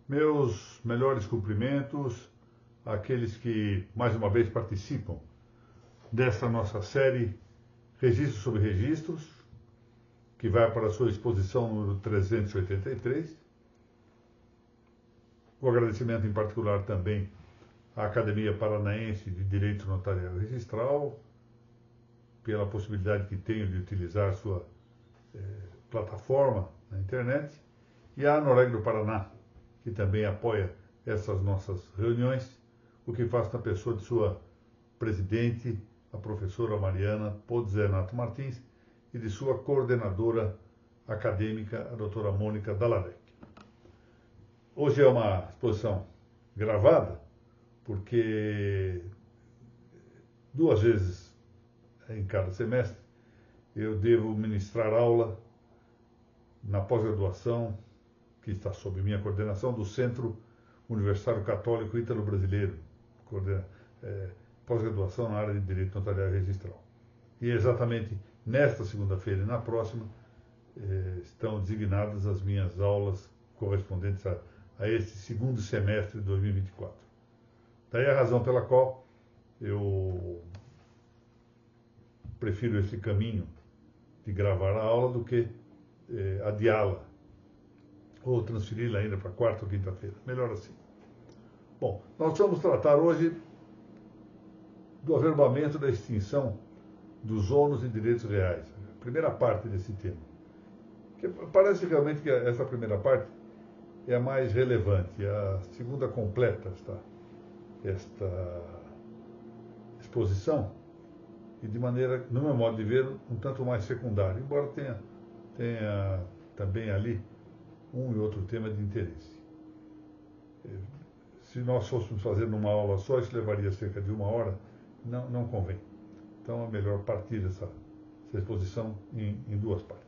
Meus melhores cumprimentos àqueles que, mais uma vez, participam desta nossa série Registros sobre Registros, que vai para a sua exposição número 383. O agradecimento em particular também à Academia Paranaense de Direito Notarial e Registral, pela possibilidade que tenho de utilizar sua plataforma na internet, e à Noreg do Paraná, que também apoia essas nossas reuniões, o que faz na pessoa de sua presidente, a professora Mariana Podzenato Martins, e de sua coordenadora acadêmica, a doutora Mônica Dallavec. Hoje é uma exposição gravada, porque 2 vezes em cada semestre eu devo ministrar aula na pós-graduação, que está sob minha coordenação, do Centro Universitário Católico Ítalo-Brasileiro, pós-graduação na área de Direito Notarial e Registral. E exatamente nesta segunda-feira e na próxima estão designadas as minhas aulas correspondentes a este segundo semestre de 2024. Daí a razão pela qual eu prefiro esse caminho de gravar a aula do que adiá-la ou transferi-la ainda para quarta ou quinta-feira. Melhor assim. Bom, nós vamos tratar hoje do averbamento da extinção dos ônus e direitos reais. A primeira parte desse tema. Que parece realmente que essa primeira parte é a mais relevante. A segunda completa esta exposição e de maneira, no meu modo de ver, um tanto mais secundária, embora tenha também ali um e outro tema de interesse. Se nós fôssemos fazer numa aula só, isso levaria cerca de 1 hora, não convém. Então é melhor partir essa exposição em 2 partes.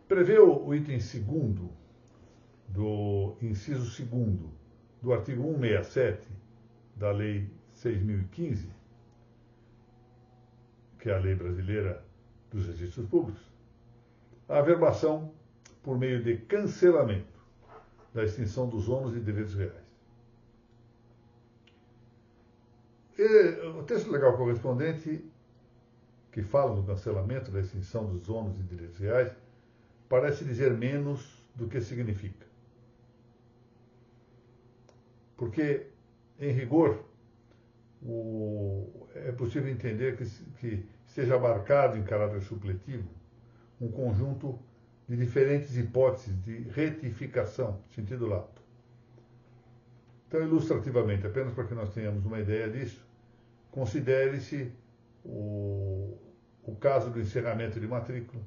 Prevê o item 2º do inciso 2º do artigo 167 da Lei 6.015, que é a lei brasileira dos registros públicos, a averbação por meio de cancelamento da extinção dos ônus e direitos reais. E o texto legal correspondente, que fala do cancelamento da extinção dos ônus e direitos reais, parece dizer menos do que significa. Porque, em rigor, é possível entender que seja abarcado em caráter supletivo um conjunto de diferentes hipóteses de retificação, sentido lato. Então, ilustrativamente, apenas para que nós tenhamos uma ideia disso, considere-se o caso do encerramento de matrícula,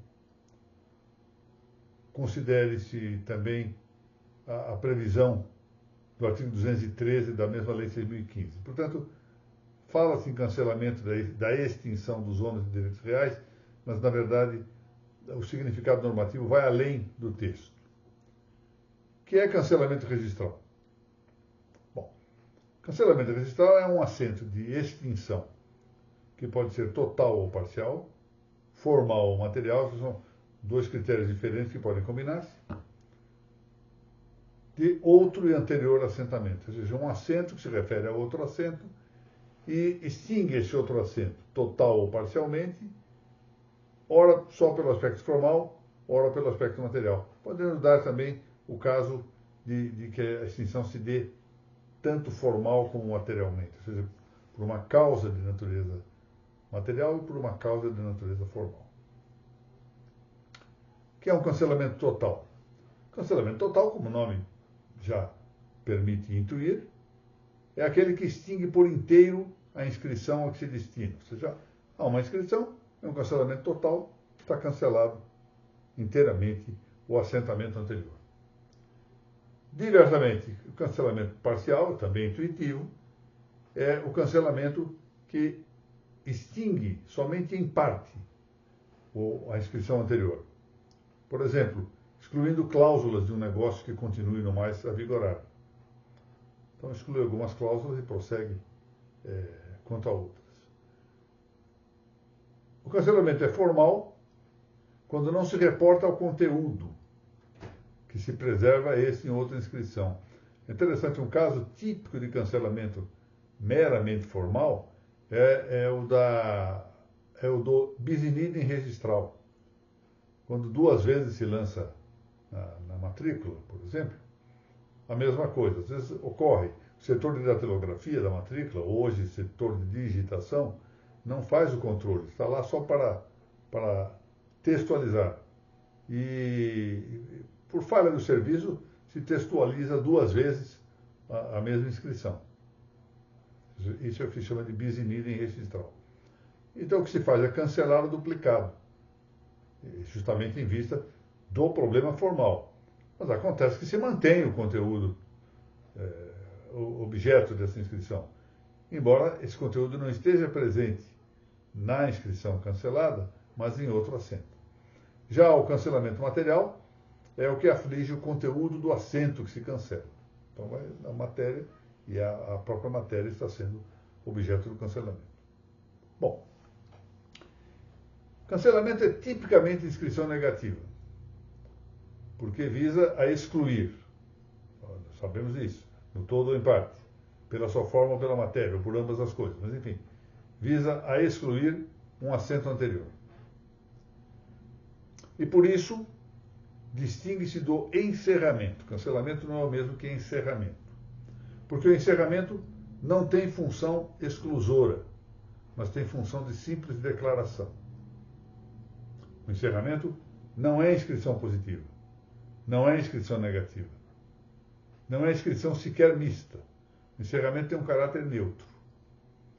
considere-se também a previsão do artigo 213 da mesma Lei 6.015. Portanto, fala-se em cancelamento da extinção dos ônus e direitos reais, mas, na verdade, o significado normativo vai além do texto. O que é cancelamento registral? Bom, cancelamento registral é um assento de extinção, que pode ser total ou parcial, formal ou material, que são 2 critérios diferentes que podem combinar-se, de outro e anterior assentamento, ou seja, um assento que se refere a outro assento e extingue esse outro assento, total ou parcialmente, ora só pelo aspecto formal, ora pelo aspecto material. Podemos dar também o caso de que a extinção se dê tanto formal como materialmente, ou seja, por uma causa de natureza material e por uma causa de natureza formal. O que é um cancelamento total? Cancelamento total, como o nome já permite intuir, é aquele que extingue por inteiro a inscrição a que se destina. Ou seja, há uma inscrição, é um cancelamento total, está cancelado inteiramente o assentamento anterior. Diversamente, o cancelamento parcial, também intuitivo, é o cancelamento que extingue somente em parte a inscrição anterior. Por exemplo, excluindo cláusulas de um negócio que continue no mais a vigorar. Então, exclui algumas cláusulas e prossegue quanto a outras. O cancelamento é formal quando não se reporta ao conteúdo que que se preserva esse em outra inscrição. É interessante, um caso típico de cancelamento meramente formal é o do bis in idem registral. Quando duas vezes se lança na matrícula, por exemplo, a mesma coisa. Às vezes ocorre, o setor de datilografia da matrícula, hoje setor de digitação, não faz o controle, está lá só para textualizar. E por falha do serviço, se textualiza duas vezes a mesma inscrição. Isso é o que se chama de bis in idem registral. Então o que se faz é cancelar o duplicado, justamente em vista do problema formal. Mas acontece que se mantém o conteúdo, o objeto dessa inscrição, embora esse conteúdo não esteja presente na inscrição cancelada, mas em outro assento. Já o cancelamento material é o que aflige o conteúdo do assento que se cancela. Então, a matéria e a própria matéria está sendo objeto do cancelamento. Bom, cancelamento é tipicamente inscrição negativa, porque visa a excluir. Nós sabemos isso, no todo ou em parte, pela sua forma ou pela matéria, ou por ambas as coisas. Mas, enfim, visa a excluir um assento anterior. E por isso, distingue-se do encerramento. Cancelamento não é o mesmo que encerramento. Porque o encerramento não tem função exclusora, mas tem função de simples declaração. O encerramento não é inscrição positiva, não é inscrição negativa, não é inscrição sequer mista. O encerramento tem um caráter neutro.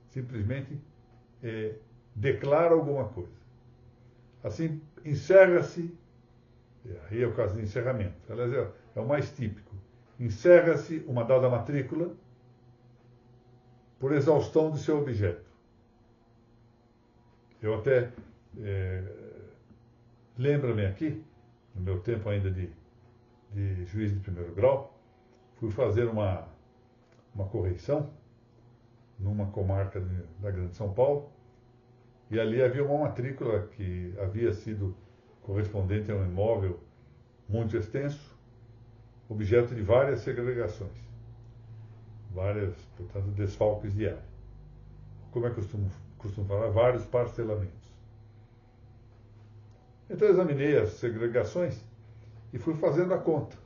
Simplesmente declara alguma coisa. Assim, encerra-se, aí é o caso de encerramento, aliás, é o mais típico. Encerra-se uma dada matrícula por exaustão de seu objeto. Eu até lembro-me aqui, no meu tempo ainda de juiz de primeiro grau, fui fazer uma correição numa comarca da Grande São Paulo, e ali havia uma matrícula que havia sido correspondente a um imóvel muito extenso, objeto de várias segregações, portanto, desfalques de área. Como é que costumo falar? Vários parcelamentos. Então eu examinei as segregações e fui fazendo a conta.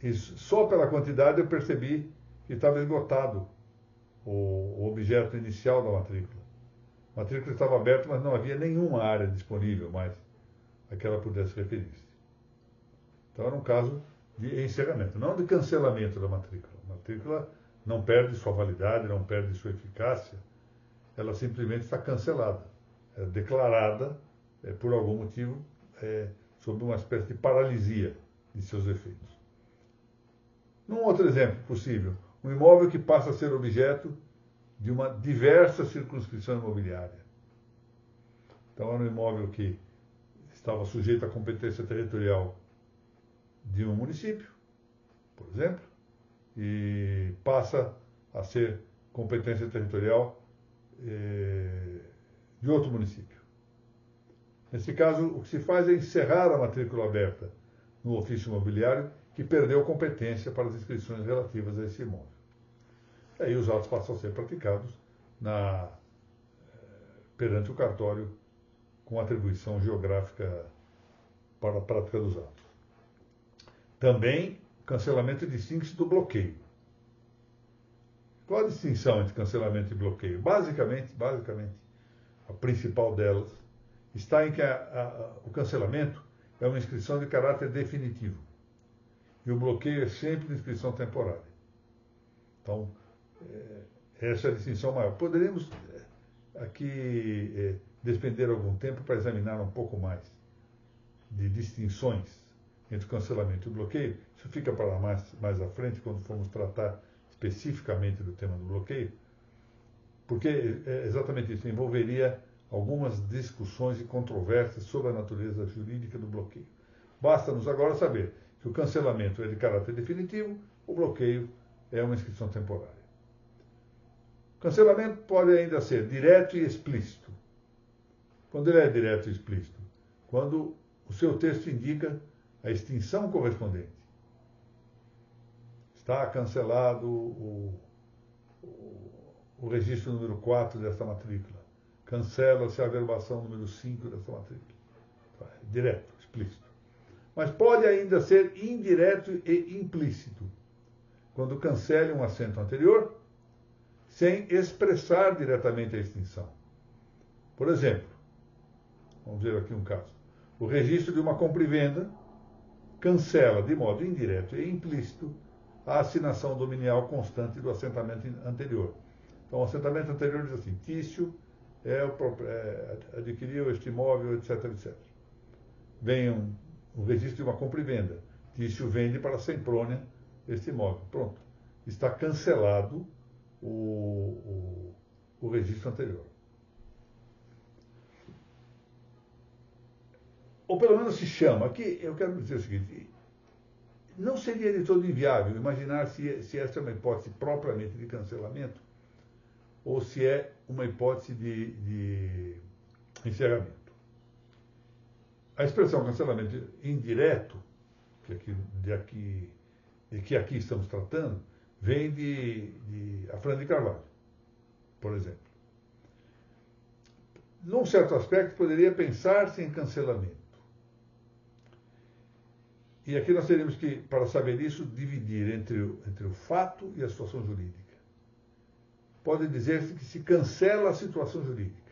E só pela quantidade eu percebi que estava esgotado o objeto inicial da matrícula. A matrícula estava aberta, mas não havia nenhuma área disponível mais a que ela pudesse referir-se. Então era um caso de encerramento, não de cancelamento da matrícula. A matrícula não perde sua validade, não perde sua eficácia, ela simplesmente está cancelada, é declarada por algum motivo sob uma espécie de paralisia de seus efeitos. Num outro exemplo possível, um imóvel que passa a ser objeto de uma diversa circunscrição imobiliária. Então era um imóvel que estava sujeito à competência territorial de um município, por exemplo, e passa a ser competência territorial de outro município. Nesse caso, o que se faz é encerrar a matrícula aberta no ofício imobiliário que perdeu competência para as inscrições relativas a esse imóvel. E aí os atos passam a ser praticados perante o cartório com atribuição geográfica para a prática dos atos. Também, cancelamento distingue-se do bloqueio. Qual a distinção entre cancelamento e bloqueio? Basicamente, a principal delas está em que o cancelamento é uma inscrição de caráter definitivo e o bloqueio é sempre de inscrição temporária. Então, essa é a distinção maior. Poderíamos aqui despender algum tempo para examinar um pouco mais de distinções entre o cancelamento e o bloqueio. Isso fica para mais à frente, quando formos tratar especificamente do tema do bloqueio, porque é exatamente isso, envolveria algumas discussões e controvérsias sobre a natureza jurídica do bloqueio. Basta-nos agora saber que o cancelamento é de caráter definitivo, o bloqueio é uma inscrição temporária. O cancelamento pode ainda ser direto e explícito. Quando ele é direto e explícito? Quando o seu texto indica a extinção correspondente. Está cancelado o registro número 4 desta matrícula. Cancela-se a averbação número 5 desta matrícula. Direto, explícito. Mas pode ainda ser indireto e implícito, quando cancele um assento anterior, sem expressar diretamente a extinção. Por exemplo, vamos ver aqui um caso. O registro de uma compra e venda cancela de modo indireto e implícito a assinação dominial constante do assentamento anterior. Então, o assentamento anterior diz assim: Tício adquiriu este imóvel, etc, etc. Vem o registro de uma compra e venda. Tício vende para Semprônia este imóvel. Pronto. Está cancelado o registro anterior. Ou pelo menos se chama. Aqui eu quero dizer o seguinte: não seria de todo inviável imaginar se esta é uma hipótese propriamente de cancelamento ou se é uma hipótese de encerramento. A expressão cancelamento indireto, de que aqui estamos tratando, vem de Afrânio de Carvalho, por exemplo. Num certo aspecto, poderia pensar-se em cancelamento. E aqui nós teríamos que, para saber isso, dividir entre o fato e a situação jurídica. Pode dizer-se que se cancela a situação jurídica.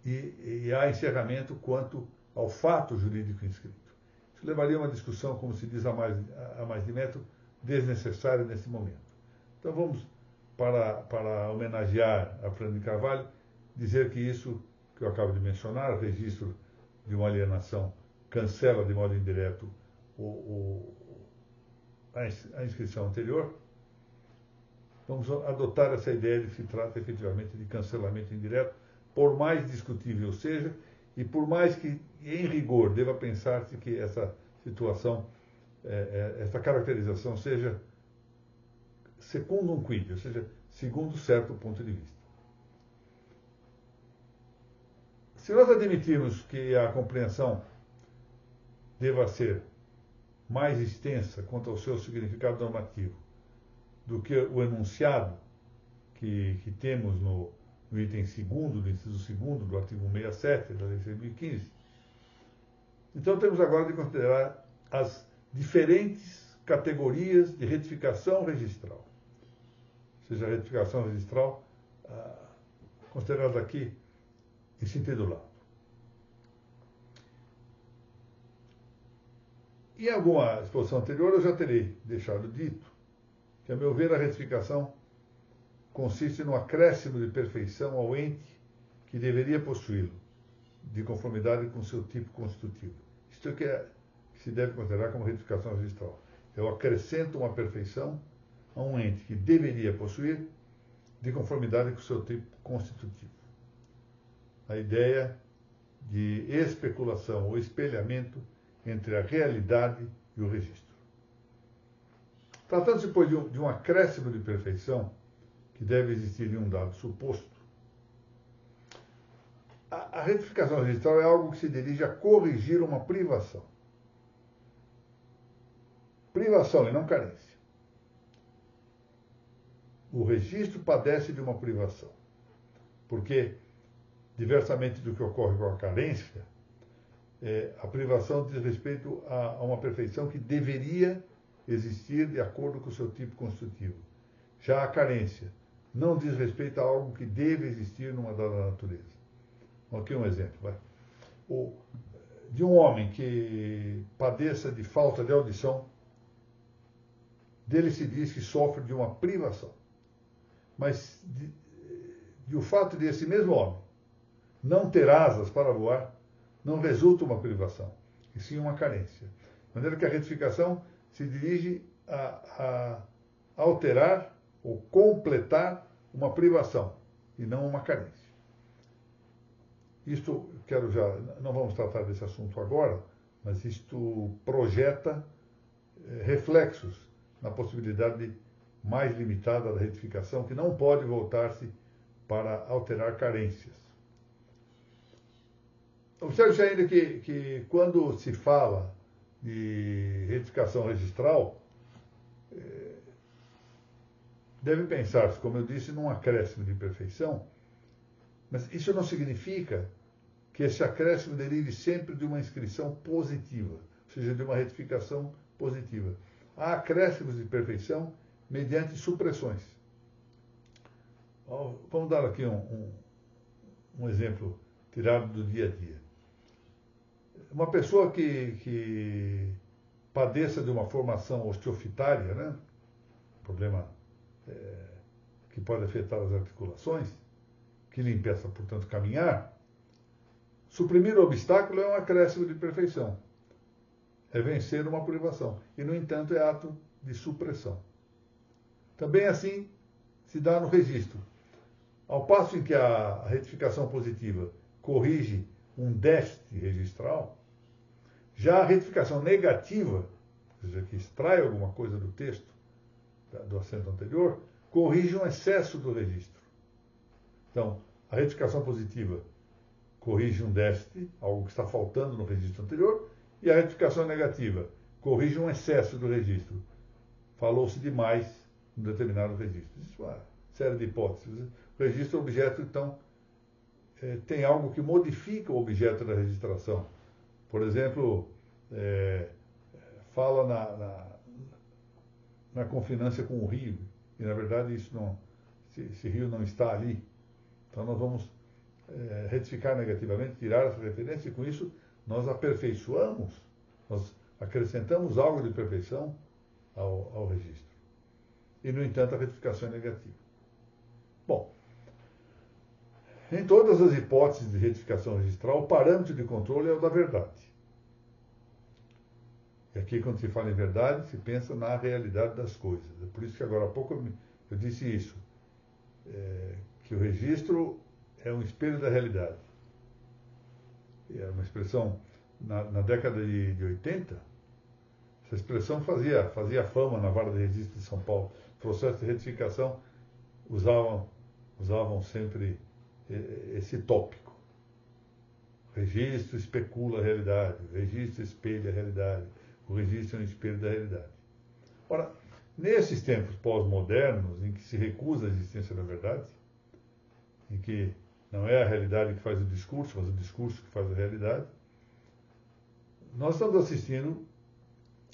E há encerramento quanto ao fato jurídico inscrito. Isso levaria a uma discussão, como se diz a mais de metro, desnecessária nesse momento. Então vamos, para homenagear a Afrânio de Carvalho, dizer que isso que eu acabo de mencionar, o registro de uma alienação, cancela de modo indireto a inscrição anterior. Vamos adotar essa ideia de que se trata efetivamente de cancelamento indireto, por mais discutível seja, e por mais que, em rigor, deva pensar-se que essa situação, essa caracterização seja secundum quid, ou seja, segundo certo ponto de vista. Se nós admitirmos que a compreensão deva ser mais extensa quanto ao seu significado normativo do que o enunciado que temos no item 2º, do inciso 2º do artigo 67 da Lei 6.015, então temos agora de considerar as diferentes categorias de retificação registral. Ou seja, a retificação registral considerada aqui em sentido lato. Em alguma exposição anterior eu já terei deixado dito que, a meu ver, a retificação consiste no acréscimo de perfeição ao ente que deveria possuí-lo, de conformidade com seu tipo constitutivo. Isto é que se deve considerar como retificação registral. Eu acrescento uma perfeição a um ente que deveria possuir, de conformidade com seu tipo constitutivo. A ideia de especulação ou espelhamento entre a realidade e o registro. Tratando-se, pois, de um acréscimo de perfeição que deve existir em um dado suposto, a retificação registral é algo que se dirige a corrigir uma privação. Privação e não carência. O registro padece de uma privação, porque, diversamente do que ocorre com a carência, a privação diz respeito a uma perfeição que deveria existir de acordo com o seu tipo constitutivo. Já a carência não diz respeito a algo que deve existir numa dada natureza. Aqui um exemplo. De um homem que padeça de falta de audição, dele se diz que sofre de uma privação. Mas o fato de esse mesmo homem não ter asas para voar, não resulta uma privação, e sim uma carência. De maneira que a retificação se dirige a alterar ou completar uma privação, e não uma carência. Isto, não vamos tratar desse assunto agora, mas isto projeta reflexos na possibilidade mais limitada da retificação, que não pode voltar-se para alterar carências. Observe ainda que quando se fala de retificação registral, deve pensar-se, como eu disse, num acréscimo de perfeição, mas isso não significa que esse acréscimo derive sempre de uma inscrição positiva, ou seja, de uma retificação positiva. Há acréscimos de perfeição mediante supressões. Vamos dar aqui um exemplo tirado do dia a dia. Uma pessoa que padeça de uma formação osteofitária, né? Problema que pode afetar as articulações, que lhe impeça, portanto, caminhar, suprimir o obstáculo é um acréscimo de perfeição. É vencer uma privação. E, no entanto, é ato de supressão. Também assim se dá no registro. Ao passo em que a retificação positiva corrige um déficit registral, já a retificação negativa, ou seja, que extrai alguma coisa do texto, do assento anterior, corrige um excesso do registro. Então, a retificação positiva corrige um déficit, algo que está faltando no registro anterior, e a retificação negativa corrige um excesso do registro. Falou-se demais em determinado registro. Isso é uma série de hipóteses. O registro é objeto, então, tem algo que modifica o objeto da registração. Por exemplo, fala na confinância com o rio, e na verdade esse rio não está ali. Então nós vamos retificar negativamente, tirar essa referência, e com isso nós aperfeiçoamos, nós acrescentamos algo de perfeição ao registro. E, no entanto, a retificação é negativa. Bom, em todas as hipóteses de retificação registral, o parâmetro de controle é o da verdade. E aqui, quando se fala em verdade, se pensa na realidade das coisas. É por isso que agora há pouco eu disse isso, que o registro é um espelho da realidade. É uma expressão, na década de 80, essa expressão fazia fama na Vara de Registro de São Paulo. Processo de retificação usavam sempre esse tópico. O registro especula a realidade, o registro espelha a realidade, o registro é um espelho da realidade. Ora, nesses tempos pós-modernos, em que se recusa a existência da verdade, em que não é a realidade que faz o discurso, mas o discurso que faz a realidade, nós estamos assistindo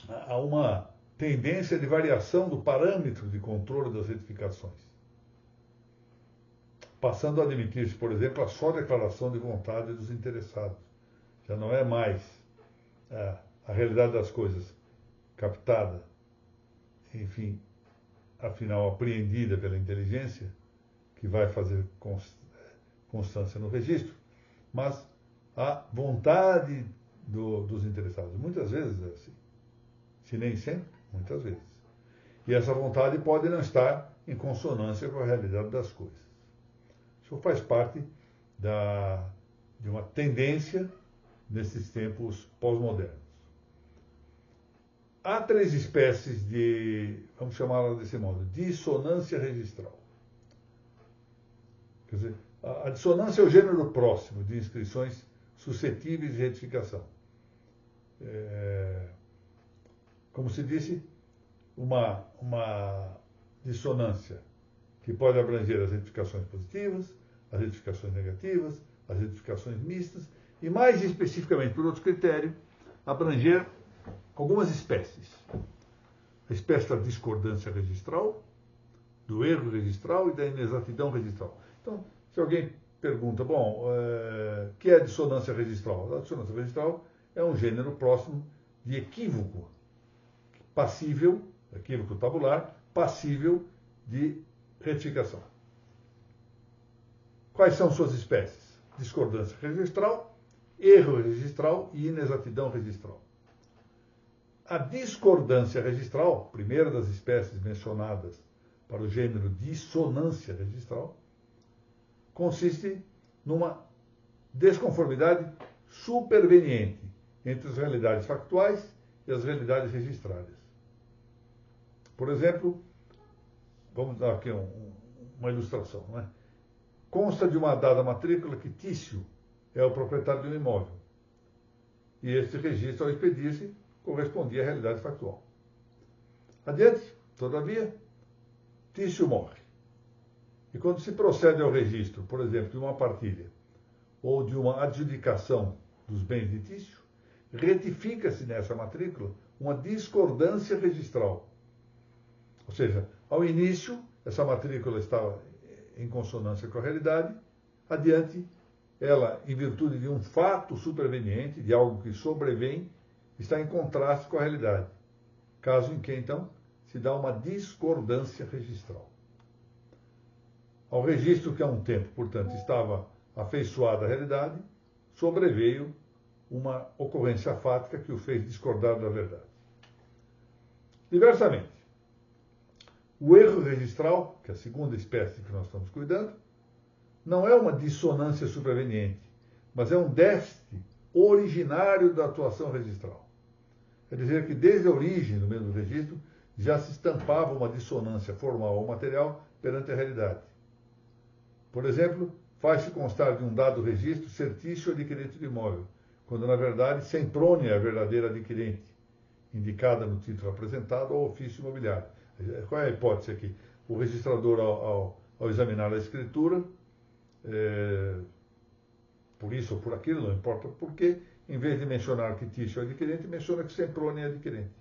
a uma tendência de variação do parâmetro de controle das retificações, passando a admitir-se, por exemplo, a só declaração de vontade dos interessados. Já não é mais a realidade das coisas captada, enfim, afinal apreendida pela inteligência, que vai fazer constância no registro, mas a vontade dos interessados. Muitas vezes é assim. Se nem sempre, muitas vezes. E essa vontade pode não estar em consonância com a realidade das coisas. Isso faz parte de uma tendência nesses tempos pós-modernos. Há 3 espécies de, vamos chamá-la desse modo, dissonância registral. Quer dizer, a dissonância é o gênero próximo de inscrições suscetíveis de retificação. Como se disse, uma dissonância que pode abranger as retificações positivas, as retificações negativas, as retificações mistas e, mais especificamente, por outro critério, abranger algumas espécies. A espécie da discordância registral, do erro registral e da inexatidão registral. Então, se alguém pergunta, bom, o que é a dissonância registral? A dissonância registral é um gênero próximo de equívoco passível, equívoco tabular, passível de retificação. Quais são suas espécies? Discordância registral, erro registral e inexatidão registral. A discordância registral, primeira das espécies mencionadas para o gênero dissonância registral, consiste numa desconformidade superveniente entre as realidades factuais e as realidades registradas. Por exemplo, vamos dar aqui uma ilustração, né? Consta de uma dada matrícula que Tício é o proprietário de um imóvel. e este registro, ao expedir-se, correspondia à realidade factual. Adiante, todavia, Tício morre. E quando se procede ao registro, por exemplo, de uma partilha ou de uma adjudicação dos bens de Tício, retifica-se nessa matrícula uma discordância registral. Ou seja, ao início, essa matrícula estava em consonância com a realidade, adiante, ela, em virtude de um fato superveniente, de algo que sobrevém, está em contraste com a realidade. Caso em que, então, se dá uma discordância registral. Ao registro que há um tempo, portanto, estava afeiçoado à realidade, sobreveio uma ocorrência fática que o fez discordar da verdade. Diversamente, o erro registral, que é a segunda espécie que nós estamos cuidando, não é uma dissonância superveniente, mas é um déficit originário da atuação registral. Quer dizer que desde a origem do mesmo registro já se estampava uma dissonância formal ou material perante a realidade. Por exemplo, faz-se constar de um dado registro certício adquirente do imóvel, quando na verdade Semprônia é a verdadeira adquirente, indicada no título apresentado ao ofício imobiliário. Qual é a hipótese aqui? O registrador, ao examinar a escritura, por isso ou por aquilo, não importa por quê, em vez de mencionar que Tício é adquirente, menciona que Semprônia é adquirente,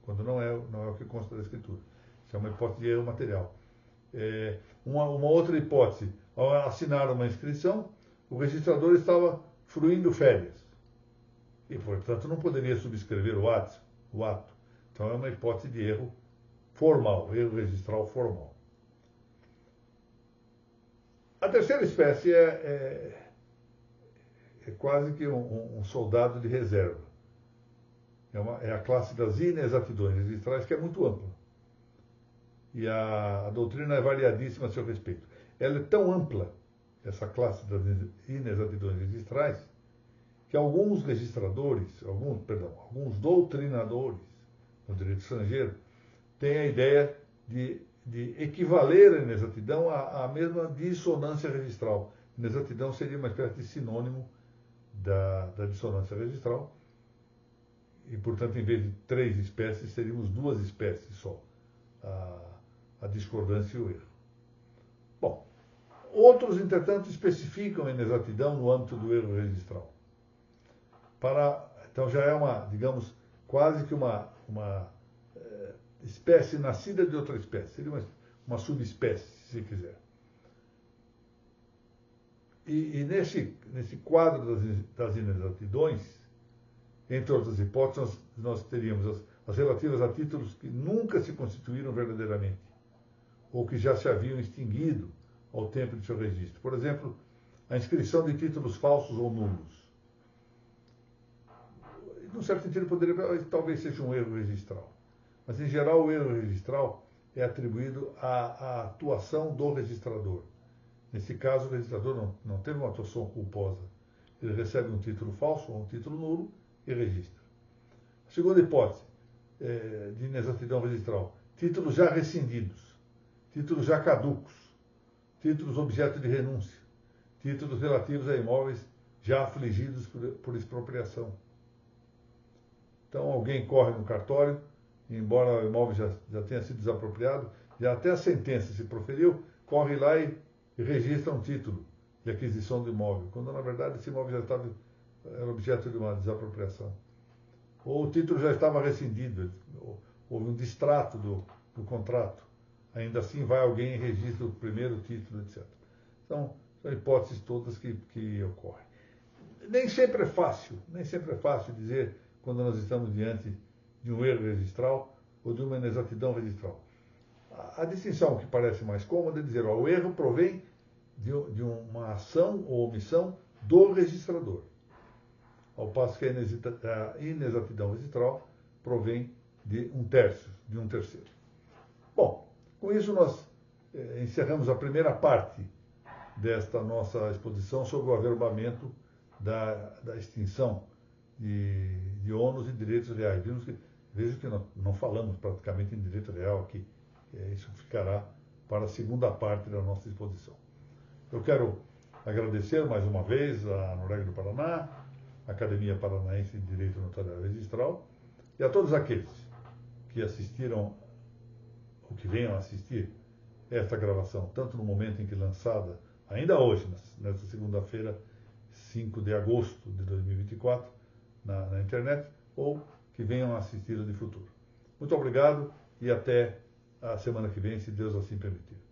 quando não é o que consta da escritura. Isso é uma hipótese de erro material. Uma outra hipótese, ao assinar uma inscrição, o registrador estava fruindo férias e, portanto, não poderia subscrever o ato. Então, é uma hipótese de erro formal, erro registral formal. A terceira espécie é quase que um soldado de reserva. É a classe das inexatidões registrais, que é muito ampla. E a doutrina é variadíssima a seu respeito. Ela é tão ampla, essa classe das inexatidões registrais, que alguns doutrinadores no direito estrangeiro têm a ideia de equivaler a inexatidão à mesma dissonância registral. Inexatidão seria uma espécie de sinônimo da dissonância registral, e, portanto, em vez de 3 espécies, seríamos 2 espécies só, a discordância e o erro. Bom, outros, entretanto, especificam a inexatidão no âmbito do erro registral. Então já é digamos, quase que uma espécie nascida de outra espécie, seria uma subespécie, se quiser. E nesse quadro das inexatidões, entre outras hipóteses, nós teríamos as relativas a títulos que nunca se constituíram verdadeiramente, ou que já se haviam extinguido ao tempo de seu registro. Por exemplo, a inscrição de títulos falsos ou nulos. Num certo sentido, talvez seja um erro registral. Mas, em geral, o erro registral é atribuído à atuação do registrador. Nesse caso, o registrador não teve uma atuação culposa. Ele recebe um título falso ou um título nulo e registra. A segunda hipótese de inexatidão registral: títulos já rescindidos, títulos já caducos, títulos objeto de renúncia, títulos relativos a imóveis já afligidos por expropriação. Então, alguém corre no cartório, e embora o imóvel já tenha sido desapropriado, já até a sentença se proferiu, corre lá e registra um título de aquisição do imóvel, quando na verdade esse imóvel já era objeto de uma desapropriação. Ou o título já estava rescindido, houve um distrato do contrato. Ainda assim vai alguém e registra o primeiro título, etc. Então, são hipóteses todas que ocorrem. Nem sempre é fácil dizer quando nós estamos diante de um erro registral ou de uma inexatidão registral. A distinção que parece mais cômoda é dizer, o erro provém de uma ação ou omissão do registrador, ao passo que a inexatidão registral provém de um terceiro. Bom, com isso nós encerramos a primeira parte desta nossa exposição sobre o averbamento da extinção de ônus e direitos reais. Vejo que não falamos praticamente em direito real aqui. Isso ficará para a segunda parte da nossa exposição. Eu quero agradecer mais uma vez à Noréga do Paraná, Academia Paranaense de Direito Notarial Registral, e a todos aqueles que assistiram, ou que venham a assistir, esta gravação, tanto no momento em que lançada, ainda hoje, nesta segunda-feira, 5 de agosto de 2024, na internet, ou que venham a assistir de futuro. Muito obrigado e até a semana que vem, se Deus assim permitir.